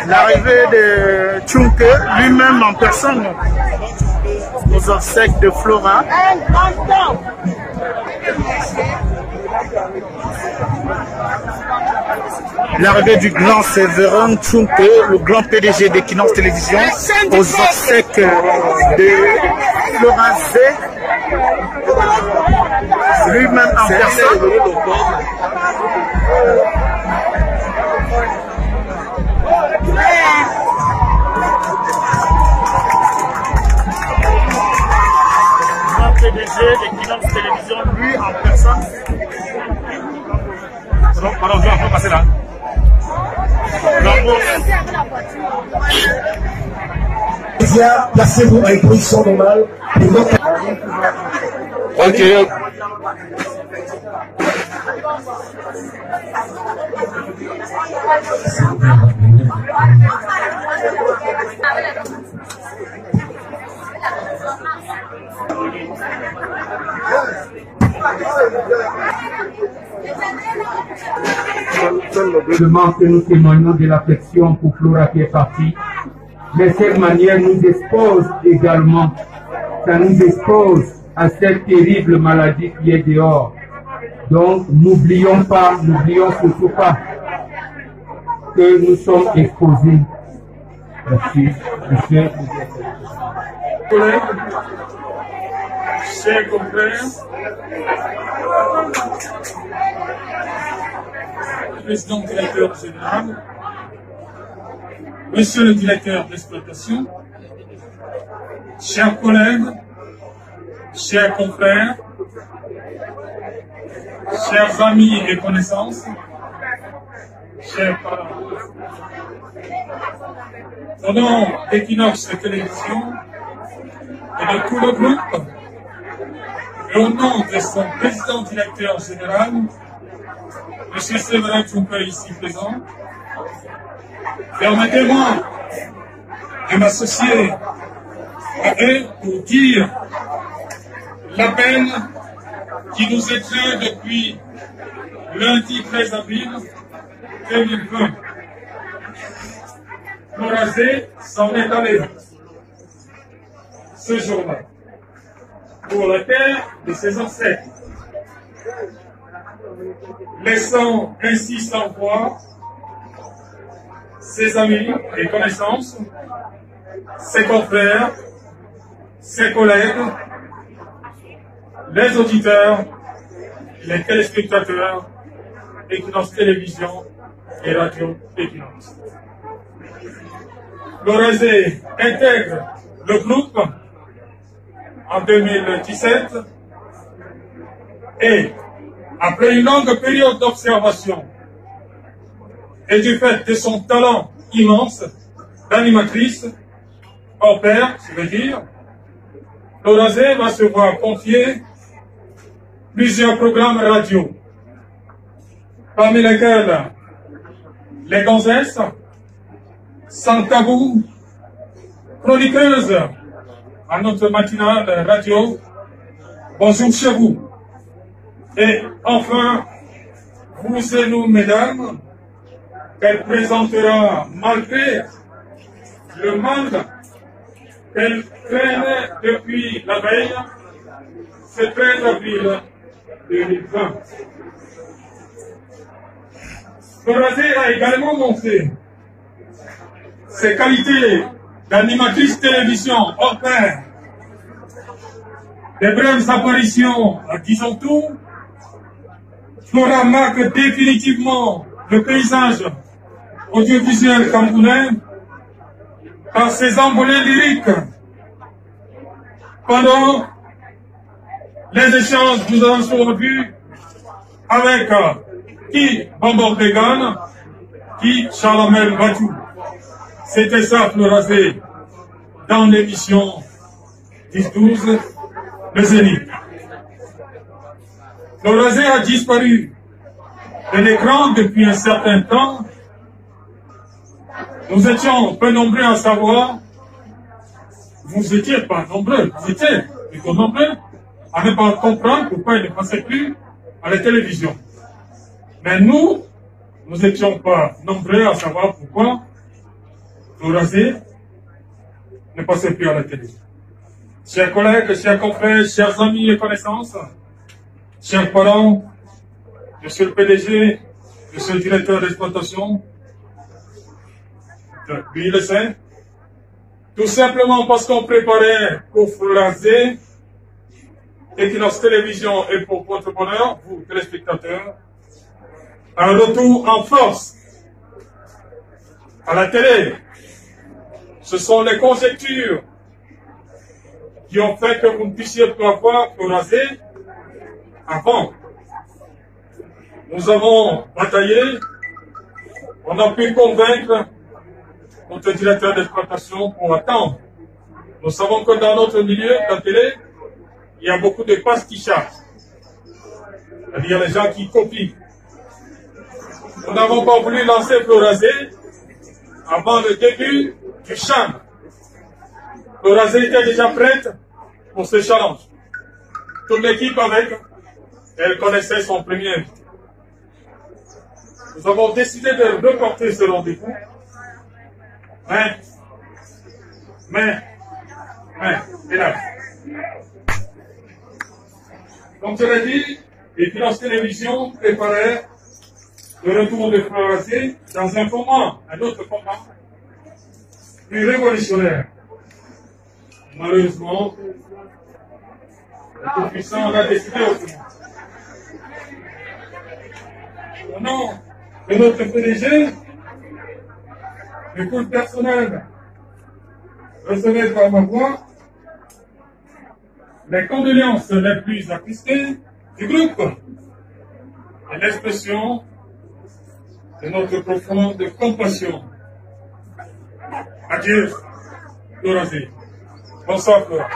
L'arrivée de Tchunke, lui-même en personne, aux obsèques de Flora. L'arrivée du grand Séverin Tchunke, le grand PDG d'Equinox Télévision, aux obsèques de Flora Z, lui-même en personne. PDG d'Equinox Télévision, lui en personne. Pardon, je vais passer là. Placez-vous à une position normale. Ok. Seulement que nous témoignons de l'affection pour Flora qui est partie, mais cette manière nous expose également, ça nous expose à cette terrible maladie qui est dehors. Donc n'oublions surtout pas que nous sommes exposés. Merci, monsieur. Collègues, chers confrères, président directeur général, monsieur le directeur d'exploitation, chers collègues, chers confrères, chers amis et connaissances, chers parents. Au nom d'Equinox Télévision et de tout le groupe, et au nom de son président directeur général, M. Séverin Tchunke ici présent, permettez-moi de m'associer à eux pour dire la peine qui nous étreint depuis lundi 13 avril 2020. Flora Z s'en est allé ce jour-là pour la terre de ses ancêtres, laissant ainsi sans voix ses amis et connaissances, ses confrères, ses collègues, les auditeurs, les téléspectateurs, Equinox Télévision et Radio Equinox. Flora Z intègre le groupe en 2017 et après une longue période d'observation et du fait de son talent immense d'animatrice, hors pair, je veux dire, Flora Z va se voir confier plusieurs programmes radio, parmi lesquels Les Gonzesses, Sans Tabou, chroniqueuse à notre matinale radio, Bonjour chez vous. Et enfin, vous et nous, mesdames, qu'elle présentera malgré le manque qu'elle traînait depuis la veille, ce 13 avril 2020. Flora Z a également montré ses qualités d'animatrice télévision hors pair, des brèves apparitions à disons tout. Flora marque définitivement le paysage audiovisuel camerounais par ses envolées lyriques. Pendant les échanges que nous avons souvent vus avec qui Bambordégan, qui Chalamel Batou. C'était ça, Flora Z, dans l'émission 10-12, le Zénith. Flora Z a disparu de l'écran depuis un certain temps. Nous étions peu nombreux à savoir, vous étiez pas nombreux, vous étiez plutôt nombreux à ne pas comprendre pourquoi il ne passait plus à la télévision. Mais nous n'étions pas nombreux à savoir pourquoi Florazé ne passait plus à la télévision. Chers collègues, chers confrères, chers amis et connaissances, chers parents, monsieur le PDG, monsieur le directeur d'exploitation, lui le sait, tout simplement parce qu'on préparait pour Florazé, Equinox Télévision et pour votre bonheur, vous téléspectateurs, un retour en force à la télé. Ce sont les conjectures qui ont fait que vous ne puissiez pas voir Florazé avant. Nous avons bataillé, on a pu convaincre notre directeur d'exploitation pour attendre. Nous savons que dans notre milieu de la télé, il y a beaucoup de pastichages, c'est-à-dire les gens qui copient. Nous n'avons pas voulu lancer Florazé avant le début du chant. Florazé était déjà prête pour ce challenge. Toute l'équipe avec, elle connaissait son premier invité. Nous avons décidé de reporter ce rendez-vous. Mais, hélas. Comme je l'ai dit, Equinox Télévision préparait le retour de Florazé dans un format, un autre format, plus révolutionnaire. Malheureusement, le Tout-Puissant a décidé autrement. Au nom de notre PDG, le cours personnel recevait par ma voix les condoléances les plus attristées du groupe et l'expression de notre profonde compassion. Adieu, Florazé. Bonsoir, Flora.